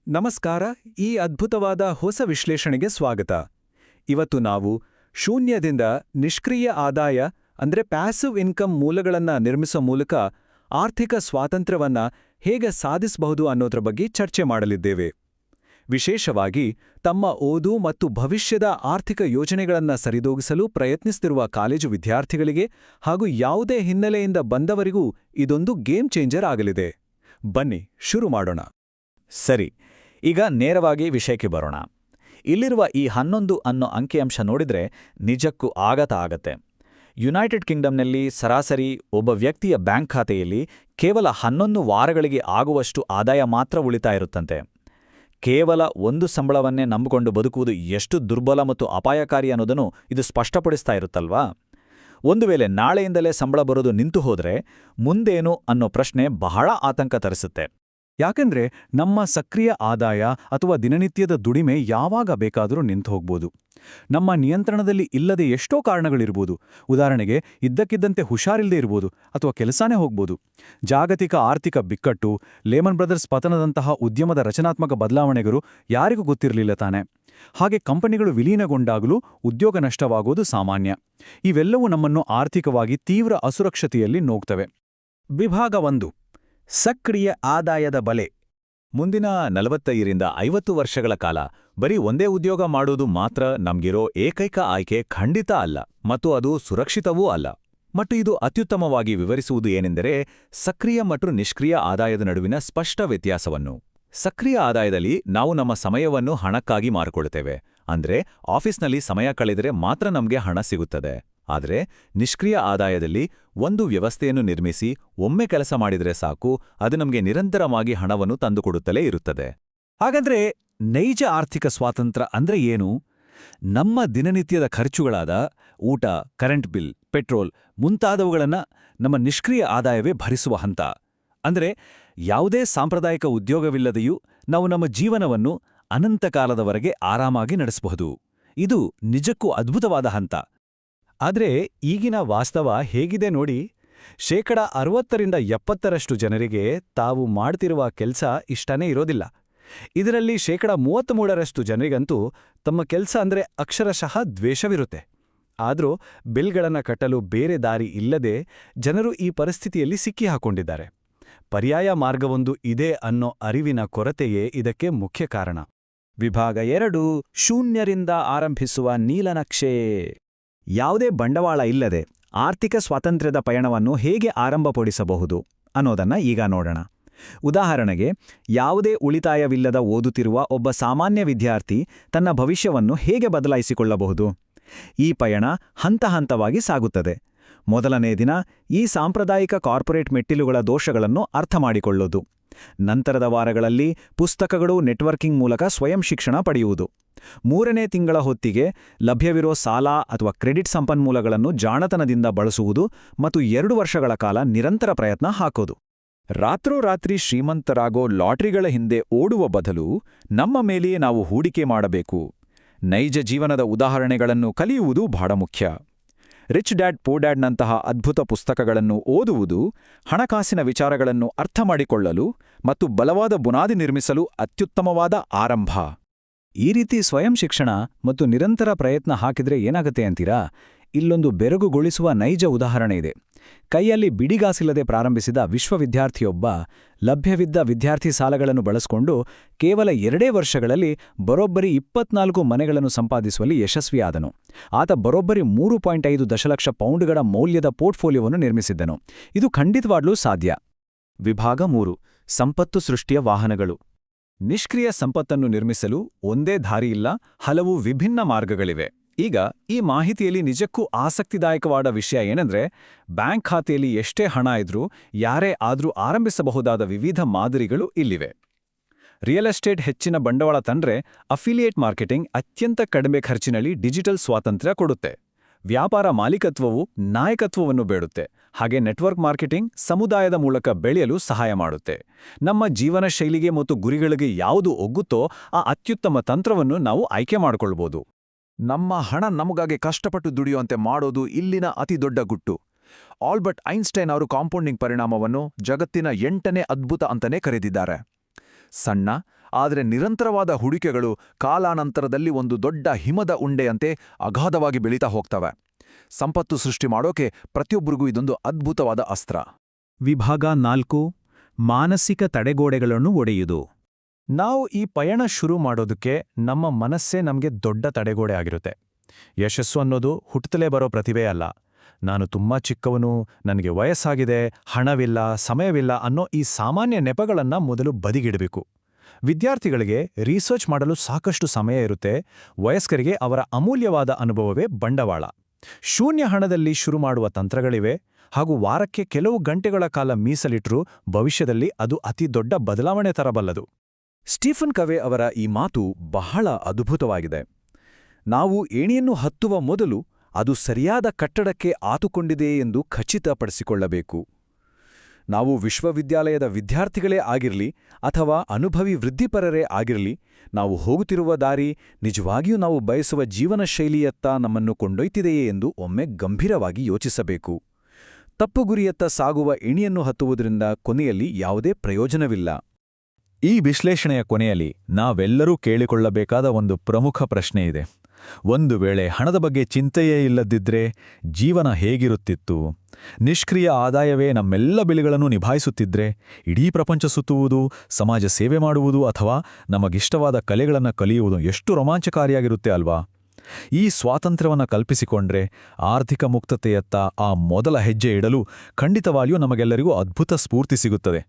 ನಮಸ್ಕಾರ. ಈ ಅದ್ಭುತವಾದ ಹೊಸ ವಿಶ್ಲೇಷಣೆಗೆ ಸ್ವಾಗತ. ಇವತ್ತು ನಾವು ಶೂನ್ಯದಿಂದ ನಿಷ್ಕ್ರಿಯ ಆದಾಯ ಅಂದ್ರೆ ಪ್ಯಾಸಿವ್ ಇನ್ಕಮ್ ಮೂಲಗಳನ್ನ ನಿರ್ಮಿಸೋ ಮೂಲಕ ಆರ್ಥಿಕ ಸ್ವಾತಂತ್ರ್ಯವನ್ನ ಹೇಗೆ ಸಾಧಿಸಬಹುದು ಅನ್ನೋದ್ರ ಬಗ್ಗೆ ಚರ್ಚೆ ಮಾಡಲಿದ್ದೇವೆ. ವಿಶೇಷವಾಗಿ ತಮ್ಮ ಓದು ಮತ್ತು ಭವಿಷ್ಯದ ಆರ್ಥಿಕ ಯೋಜನೆಗಳನ್ನ ಸರಿದೂಗಿಸಲು ಪ್ರಯತ್ನಿಸುತ್ತಿರುವ ಕಾಲೇಜು ವಿದ್ಯಾರ್ಥಿಗಳಿಗೆ ಹಾಗೂ ಯಾವುದೇ ಹಿನ್ನೆಲೆಯಿಂದ ಬಂದವರಿಗೂ ಇದೊಂದು ಗೇಮ್ ಚೇಂಜರ್ ಆಗಲಿದೆ. ಬನ್ನಿ ಶುರು ಮಾಡೋಣ. ಸರಿ, ಈಗ ನೇರವಾಗಿ ವಿಷಯಕ್ಕೆ ಬರೋಣ. ಇಲ್ಲಿರುವ ಈ 11 ಅನ್ನೋ ಅಂಕಿಅಂಶ ನೋಡಿದ್ರೆ ನಿಜಕ್ಕೂ ಆಘಾತ ಆಗತ್ತೆ. ಯುನೈಟೆಡ್ ಕಿಂಗ್ಡಮ್ನಲ್ಲಿ ಸರಾಸರಿ ಒಬ್ಬ ವ್ಯಕ್ತಿಯ ಬ್ಯಾಂಕ್ ಖಾತೆಯಲ್ಲಿ ಕೇವಲ 11 ವಾರಗಳಿಗೆ ಆಗುವಷ್ಟು ಆದಾಯ ಮಾತ್ರ ಉಳಿತಾ ಇರುತ್ತಂತೆ. ಕೇವಲ ಒಂದು ಸಂಬಳವನ್ನೇ ನಂಬಿಕೊಂಡು ಬದುಕುವುದು ಎಷ್ಟು ದುರ್ಬಲ ಮತ್ತು ಅಪಾಯಕಾರಿ ಅನ್ನೋದನ್ನು ಇದು ಸ್ಪಷ್ಟಪಡಿಸ್ತಾ ಇರುತ್ತಲ್ವಾ? ಒಂದು ವೇಳೆ ನಾಳೆಯಿಂದಲೇ ಸಂಬಳ ಬರೋದು ನಿಂತು ಹೋದ್ರೆ ಮುಂದೇನು ಅನ್ನೋ ಪ್ರಶ್ನೆ ಬಹಳ ಆತಂಕ ತರಿಸುತ್ತೆ. ಯಾಕಂದ್ರೆ ನಮ್ಮ ಸಕ್ರಿಯ ಆದಾಯ ಅಥವಾ ದಿನನಿತ್ಯದ ದುಡಿಮೆ ಯಾವಾಗ ಬೇಕಾದರೂ ನಿಂತು ಹೋಗ್ಬೋದು. ನಮ್ಮ ನಿಯಂತ್ರಣದಲ್ಲಿ ಇಲ್ಲದೆ ಎಷ್ಟೋ ಕಾರಣಗಳಿರ್ಬೋದು. ಉದಾಹರಣೆಗೆ, ಇದ್ದಕ್ಕಿದ್ದಂತೆ ಹುಷಾರಿಲ್ಲದೆ ಇರ್ಬೋದು, ಅಥವಾ ಕೆಲಸನೇ ಹೋಗ್ಬೋದು. ಜಾಗತಿಕ ಆರ್ಥಿಕ ಬಿಕ್ಕಟ್ಟು, ಲೇಮನ್ ಬ್ರದರ್ಸ್ ಪತನದಂತಹ ಉದ್ಯಮದ ರಚನಾತ್ಮಕ ಬದಲಾವಣೆಗಳು ಯಾರಿಗೂ ಗೊತ್ತಿರಲಿಲ್ಲ ತಾನೆ. ಹಾಗೆ ಕಂಪನಿಗಳು ವಿಲೀನಗೊಂಡಾಗಲೂ ಉದ್ಯೋಗ ನಷ್ಟವಾಗೋದು ಸಾಮಾನ್ಯ. ಇವೆಲ್ಲವೂ ನಮ್ಮನ್ನು ಆರ್ಥಿಕವಾಗಿ ತೀವ್ರ ಅಸುರಕ್ಷತೆಯಲ್ಲಿ ನೋಗ್ತವೆ. ವಿಭಾಗ 1: ಸಕ್ರಿಯ ಆದಾಯದ ಬಲೆ. ಮುಂದಿನ 45ರಿಂದ 50 ವರ್ಷಗಳ ಕಾಲ ಬರೀ ಒಂದೇ ಉದ್ಯೋಗ ಮಾಡೋದು ಮಾತ್ರ ನಮ್ಗಿರೋ ಏಕೈಕ ಆಯ್ಕೆ ಖಂಡಿತ ಅಲ್ಲ, ಮತ್ತು ಅದು ಸುರಕ್ಷಿತವೂ ಅಲ್ಲ. ಮತ್ತು ಇದು ಅತ್ಯುತ್ತಮವಾಗಿ ವಿವರಿಸುವುದು ಏನೆಂದರೆ ಸಕ್ರಿಯ ಮತ್ತು ನಿಷ್ಕ್ರಿಯ ಆದಾಯದ ನಡುವಿನ ಸ್ಪಷ್ಟ ವ್ಯತ್ಯಾಸವನ್ನು. ಸಕ್ರಿಯ ಆದಾಯದಲ್ಲಿ ನಾವು ನಮ್ಮ ಸಮಯವನ್ನು ಹಣಕ್ಕಾಗಿ ಮಾರಿಕೊಳ್ಳುತ್ತೇವೆ. ಅಂದ್ರೆ ಆಫೀಸ್ನಲ್ಲಿ ಸಮಯ ಕಳೆದರೆ ಮಾತ್ರ ನಮಗೆ ಹಣ ಸಿಗುತ್ತದೆ. ಆದರೆ ನಿಷ್ಕ್ರಿಯ ಆದಾಯದಲ್ಲಿ ಒಂದು ವ್ಯವಸ್ಥೆಯನ್ನು ನಿರ್ಮಿಸಿ ಒಮ್ಮೆ ಕೆಲಸ ಮಾಡಿದರೆ ಸಾಕು, ಅದು ನಮಗೆ ನಿರಂತರವಾಗಿ ಹಣವನ್ನು ತಂದುಕೊಡುತ್ತಲೇ ಇರುತ್ತದೆ. ಹಾಗಾದ್ರೆ ನೈಜ ಆರ್ಥಿಕ ಸ್ವಾತಂತ್ರ್ಯ ಅಂದ್ರೆ ಏನು? ನಮ್ಮ ದಿನನಿತ್ಯದ ಖರ್ಚುಗಳಾದ ಊಟ, ಕರೆಂಟ್ ಬಿಲ್, ಪೆಟ್ರೋಲ್ ಮುಂತಾದವುಗಳನ್ನ ನಮ್ಮ ನಿಷ್ಕ್ರಿಯ ಆದಾಯವೇ ಭರಿಸುವ ಹಂತ. ಅಂದ್ರೆ ಯಾವುದೇ ಸಾಂಪ್ರದಾಯಿಕ ಉದ್ಯೋಗವಿಲ್ಲದೆಯೂ ನಾವು ನಮ್ಮ ಜೀವನವನ್ನು ಅನಂತಕಾಲದವರೆಗೆ ಆರಾಮಾಗಿ ನಡೆಸಬಹುದು. ಇದು ನಿಜಕ್ಕೂ ಅದ್ಭುತವಾದ ಹಂತ. ಆದ್ರೆ ಈಗಿನ ವಾಸ್ತವ ಹೇಗಿದೆ ನೋಡಿ. 60% 70% ಜನರಿಗೆ ತಾವು ಮಾಡ್ತಿರುವ ಕೆಲ್ಸ ಇಷ್ಟನೇ ಇರೋದಿಲ್ಲ. ಇದರಲ್ಲಿ 33% ಜನರಿಗಂತೂ ತಮ್ಮ ಕೆಲ್ಸ ಅಂದ್ರೆ ಅಕ್ಷರಶಃ ದ್ವೇಷವಿರುತ್ತೆ. ಆದ್ರೂ ಬಿಲ್ಗಳನ್ನ ಕಟ್ಟಲು ಬೇರೆ ದಾರಿ ಇಲ್ಲದೆ ಜನರು ಈ ಪರಿಸ್ಥಿತಿಯಲ್ಲಿ ಸಿಕ್ಕಿಹಾಕೊಂಡಿದ್ದಾರೆ. ಪರ್ಯಾಯ ಮಾರ್ಗವೊಂದು ಇದೆ ಅನ್ನೋ ಅರಿವಿನ ಕೊರತೆಯೇ ಇದಕ್ಕೆ ಮುಖ್ಯ ಕಾರಣ. ವಿಭಾಗ 2: ಶೂನ್ಯರಿಂದ ಆರಂಭಿಸುವ ನೀಲನಕ್ಷೆ. ಯಾವುದೇ ಬಂಡವಾಳ ಇಲ್ಲದೆ ಆರ್ಥಿಕ ಸ್ವಾತಂತ್ರ್ಯದ ಪಯಣವನ್ನು ಹೇಗೆ ಆರಂಭಪಡಿಸಬಹುದು ಅನ್ನೋದನ್ನ ಈಗ ನೋಡೋಣ. ಉದಾಹರಣೆಗೆ, ಯಾವುದೇ ಉಳಿತಾಯವಿಲ್ಲದ ಓದುತ್ತಿರುವ ಒಬ್ಬ ಸಾಮಾನ್ಯ ವಿದ್ಯಾರ್ಥಿ ತನ್ನ ಭವಿಷ್ಯವನ್ನು ಹೇಗೆ ಬದಲಾಯಿಸಿಕೊಳ್ಳಬಹುದು? ಈ ಪಯಣ ಹಂತ ಹಂತವಾಗಿ ಸಾಗುತ್ತದೆ. ಮೊದಲನೇ ದಿನ ಈ ಸಾಂಪ್ರದಾಯಿಕ ಕಾರ್ಪೊರೇಟ್ ಮೆಟ್ಟಿಲುಗಳ ದೋಷಗಳನ್ನು ಅರ್ಥಮಾಡಿಕೊಳ್ಳೋದು. ನಂತರದ ವಾರಗಳಲ್ಲಿ ಪುಸ್ತಕಗಳು, ನೆಟ್ವರ್ಕಿಂಗ್ ಮೂಲಕ ಸ್ವಯಂ ಶಿಕ್ಷಣ ಪಡೆಯುವುದು. 3ನೇ ತಿಂಗಳ ಹೊತ್ತಿಗೆ ಲಭ್ಯವಿರೋ ಸಾಲ ಅಥವಾ ಕ್ರೆಡಿಟ್ ಸಂಪನ್ಮೂಲಗಳನ್ನು ಜಾಣತನದಿಂದ ಬಳಸುವುದು ಮತ್ತು 2 ವರ್ಷಗಳ ಕಾಲ ನಿರಂತರ ಪ್ರಯತ್ನ ಹಾಕೋದು. ರಾತ್ರೋರಾತ್ರಿ ಶ್ರೀಮಂತರಾಗೋ ಲಾಟರಿಗಳ ಹಿಂದೆ ಓಡುವ ಬದಲು ನಮ್ಮ ಮೇಲೆಯೇ ನಾವು ಹೂಡಿಕೆ ಮಾಡಬೇಕು. ನೈಜ ಜೀವನದ ಉದಾಹರಣೆಗಳನ್ನು ಕಲಿಯುವುದು ಬಹಳ ಮುಖ್ಯ. ರಿಚ್ ಡ್ಯಾಡ್ ಪೂರ್ ಡ್ಯಾಡ್ನಂತಹ ಅದ್ಭುತ ಪುಸ್ತಕಗಳನ್ನು ಓದುವುದು ಹಣಕಾಸಿನ ವಿಚಾರಗಳನ್ನು ಅರ್ಥಮಾಡಿಕೊಳ್ಳಲು ಮತ್ತು ಬಲವಾದ ಬುನಾದಿ ನಿರ್ಮಿಸಲು ಅತ್ಯುತ್ತಮವಾದ ಆರಂಭ. ಈ ರೀತಿ ಸ್ವಯಂ ಶಿಕ್ಷಣ ಮತ್ತು ನಿರಂತರ ಪ್ರಯತ್ನ ಹಾಕಿದ್ರೆ ಏನಾಗತ್ತೆ ಅಂತೀರಾ? ಇಲ್ಲೊಂದು ಬೆರಗುಗೊಳಿಸುವ ನೈಜ ಉದಾಹರಣೆ ಇದೆ. ಕೈಯಲ್ಲಿ ಬಿಡಿಗಾಸಿಲ್ಲದೆ ಪ್ರಾರಂಭಿಸಿದ ವಿಶ್ವವಿದ್ಯಾರ್ಥಿಯೊಬ್ಬ ಲಭ್ಯವಿದ್ದ ವಿದ್ಯಾರ್ಥಿ ಸಾಲಗಳನ್ನು ಬಳಸಿಕೊಂಡು ಕೇವಲ 2 ವರ್ಷಗಳಲ್ಲಿ ಬರೋಬ್ಬರಿ 24 ಮನೆಗಳನ್ನು ಸಂಪಾದಿಸುವಲ್ಲಿ ಯಶಸ್ವಿಯಾದನು. ಆತ ಬರೋಬ್ಬರಿ 3.5 ದಶಲಕ್ಷ ಪೌಂಡ್ಗಳ ಮೌಲ್ಯದ ಪೋರ್ಟ್ಫೋಲಿಯೋವನ್ನು ನಿರ್ಮಿಸಿದ್ದನು. ಇದು ಖಂಡಿತವಾಗ್ಲೂ ಸಾಧ್ಯ. ವಿಭಾಗ 3: ಸಂಪತ್ತು ಸೃಷ್ಟಿಯ ವಾಹನಗಳು. ನಿಷ್ಕ್ರಿಯ ಸಂಪತ್ತನ್ನು ನಿರ್ಮಿಸಲು ಒಂದೇ ದಾರಿಯಿಲ್ಲ, ಹಲವು ವಿಭಿನ್ನ ಮಾರ್ಗಗಳಿವೆ. ಈಗ ಈ ಮಾಹಿತಿಯಲ್ಲಿ ನಿಜಕ್ಕೂ ಆಸಕ್ತಿದಾಯಕವಾದ ವಿಷಯ ಏನಂದ್ರೆ, ಬ್ಯಾಂಕ್ ಖಾತೆಯಲ್ಲಿ ಎಷ್ಟೇ ಹಣ ಇದ್ರೂ ಯಾರೇ ಆದ್ರೂ ಆರಂಭಿಸಬಹುದಾದ ವಿವಿಧ ಮಾದರಿಗಳು ಇಲ್ಲಿವೆ. ರಿಯಲ್ ಎಸ್ಟೇಟ್ ಹೆಚ್ಚಿನ ಬಂಡವಾಳ ತಂದ್ರೆ ಅಫಿಲಿಯೇಟ್ ಮಾರ್ಕೆಟಿಂಗ್ ಅತ್ಯಂತ ಕಡಿಮೆ ಖರ್ಚಿನಲ್ಲಿ ಡಿಜಿಟಲ್ ಸ್ವಾತಂತ್ರ್ಯ ಕೊಡುತ್ತೆ. ವ್ಯಾಪಾರ ಮಾಲೀಕತ್ವವು ನಾಯಕತ್ವವನ್ನು ಬೇಡುತ್ತೆ. ಹಾಗೆ ನೆಟ್ವರ್ಕ್ ಮಾರ್ಕೆಟಿಂಗ್ ಸಮುದಾಯದ ಮೂಲಕ ಬೆಳೆಯಲು ಸಹಾಯ ಮಾಡುತ್ತೆ. ನಮ್ಮ ಜೀವನ ಶೈಲಿಗೆ ಮತ್ತು ಗುರಿಗಳಿಗೆ ಯಾವುದು ಒಗ್ಗುತ್ತೋ ಆ ಅತ್ಯುತ್ತಮ ತಂತ್ರವನ್ನು ನಾವು ಆಯ್ಕೆ ಮಾಡಿಕೊಳ್ಬೋದು. ನಮ್ಮ ಹಣ ನಮಗಾಗಿ ಕಷ್ಟಪಟ್ಟು ದುಡಿಯುವಂತೆ ಮಾಡೋದು ಇಲ್ಲಿನ ಅತಿದೊಡ್ಡ ಗುಟ್ಟು. ಆಲ್ಬರ್ಟ್ ಐನ್ಸ್ಟೈನ್ ಅವರು ಕಾಂಪೌಂಡಿಂಗ್ ಪರಿಣಾಮವನ್ನು ಜಗತ್ತಿನ 8ನೇ ಅದ್ಭುತ ಅಂತಾನೆ ಕರೆದಿದ್ದಾರೆ. ಸಣ್ಣ ಆದರೆ ನಿರಂತರವಾದ ಹೂಡಿಕೆಗಳು ಕಾಲಾನಂತರದಲ್ಲಿ ಒಂದು ದೊಡ್ಡ ಹಿಮದ ಉಂಡೆಯಂತೆ ಅಗಾಧವಾಗಿ ಬೆಳೀತಾ ಹೋಗ್ತವೆ. ಸಂಪತ್ತು ಸೃಷ್ಟಿ ಮಾಡೋಕೆ ಪ್ರತಿಯೊಬ್ಬರಿಗೂ ಇದೊಂದು ಅದ್ಭುತವಾದ ಅಸ್ತ್ರ. ವಿಭಾಗ 4 ಮಾನಸಿಕ ತಡೆಗೋಡೆಗಳನ್ನು ಒಡೆಯುವುದು. ನಾವು ಈ ಪಯಣ ಶುರು ಮಾಡೋದಕ್ಕೆ ನಮ್ಮ ಮನಸ್ಸೇ ನಮಗೆ ದೊಡ್ಡ ತಡೆಗೋಡೆ ಆಗಿರುತ್ತೆ. ಯಶಸ್ಸು ಅನ್ನೋದು ಹುಟ್ಟುತ್ತಲೇ ಬರೋ ಪ್ರತಿಭೆ ಅಲ್ಲ. ನಾನು ತುಂಬಾ ಚಿಕ್ಕವನು, ನನಗೆ ವಯಸ್ಸಾಗಿದೆ, ಹಣವಿಲ್ಲ, ಸಮಯವಿಲ್ಲ ಅನ್ನೋ ಈ ಸಾಮಾನ್ಯ ನೆಪಗಳನ್ನು ಮೊದಲು ಬದಿಗಿಡಬೇಕು. ವಿದ್ಯಾರ್ಥಿಗಳಿಗೆ ರಿಸರ್ಚ್ ಮಾಡಲು ಸಾಕಷ್ಟು ಸಮಯ ಇರುತ್ತೆ. ವಯಸ್ಕರಿಗೆ ಅವರ ಅಮೂಲ್ಯವಾದ ಅನುಭವವೇ ಬಂಡವಾಳ. ಶೂನ್ಯ ಹಣದಲ್ಲಿ ಶುರು ಮಾಡುವ ತಂತ್ರಗಳಿವೆ, ಹಾಗೂ ವಾರಕ್ಕೆ ಕೆಲವು ಗಂಟೆಗಳ ಕಾಲ ಮೀಸಲಿಟ್ಟರೂ ಭವಿಷ್ಯದಲ್ಲಿ ಅದು ಅತಿ ದೊಡ್ಡ ಬದಲಾವಣೆ ತರಬಲ್ಲದು. ಸ್ಟೀಫನ್ ಕವೆ ಅವರ ಈ ಮಾತು ಬಹಳ ಅದ್ಭುತವಾಗಿದೆ. ನಾವು ಏಣಿಯನ್ನು ಹತ್ತುವ ಮೊದಲು ಅದು ಸರಿಯಾದ ಕಟ್ಟಡಕ್ಕೆ ಆತುಕೊಂಡಿದೆಯೇ ಎಂದು ಖಚಿತಪಡಿಸಿಕೊಳ್ಳಬೇಕು. ನಾವು ವಿಶ್ವವಿದ್ಯಾಲಯದ ವಿದ್ಯಾರ್ಥಿಗಳೇ ಆಗಿರಲಿ ಅಥವಾ ಅನುಭವಿ ವೃದ್ಧಿಪರರೇ ಆಗಿರಲಿ, ನಾವು ಹೋಗುತ್ತಿರುವ ದಾರಿ ನಿಜವಾಗಿಯೂ ನಾವು ಬಯಸುವ ಜೀವನ ಶೈಲಿಯತ್ತ ನಮ್ಮನ್ನು ಕೊಂಡೊಯ್ತಿದೆಯೇ ಎಂದು ಒಮ್ಮೆ ಗಂಭೀರವಾಗಿ ಯೋಚಿಸಬೇಕು. ತಪ್ಪು ಗುರಿಯತ್ತ ಸಾಗುವ ಏಣಿಯನ್ನು ಹತ್ತುವುದರಿಂದ ಕೊನೆಯಲ್ಲಿ ಯಾವುದೇ ಪ್ರಯೋಜನವಿಲ್ಲ. ಈ ವಿಶ್ಲೇಷಣೆಯ ಕೊನೆಯಲ್ಲಿ ನಾವೆಲ್ಲರೂ ಕೇಳಿಕೊಳ್ಳಬೇಕಾದ ಒಂದು ಪ್ರಮುಖ ಪ್ರಶ್ನೆ ಇದೆ. ಒಂದು ವೇಳೆ ಹಣದ ಬಗ್ಗೆ ಚಿಂತೆಯೇ ಇಲ್ಲದಿದ್ದರೆ ಜೀವನ ಹೇಗಿರುತ್ತಿತ್ತು? ನಿಷ್ಕ್ರಿಯ ಆದಾಯವೇ ನಮ್ಮೆಲ್ಲ ಬೆಳೆಗಳನ್ನು ನಿಭಾಯಿಸುತ್ತಿದ್ರೆ ಇಡೀ ಪ್ರಪಂಚ ಸುತ್ತುವುದು, ಸಮಾಜ ಸೇವೆ ಮಾಡುವುದು ಅಥವಾ ನಮಗಿಷ್ಟವಾದ ಕಲೆಗಳನ್ನು ಕಲಿಯುವುದು ಎಷ್ಟು ರೋಮಾಂಚಕಾರಿಯಾಗಿರುತ್ತೆ ಅಲ್ವಾ? ಈ ಸ್ವಾತಂತ್ರ್ಯವನ್ನು ಕಲ್ಪಿಸಿಕೊಂಡ್ರೆ ಆರ್ಥಿಕ ಮುಕ್ತತೆಯತ್ತ ಆ ಮೊದಲ ಹೆಜ್ಜೆ ಇಡಲು ಖಂಡಿತವಾಗಿಯೂ ನಮಗೆಲ್ಲರಿಗೂ ಅದ್ಭುತ ಸ್ಫೂರ್ತಿ ಸಿಗುತ್ತದೆ.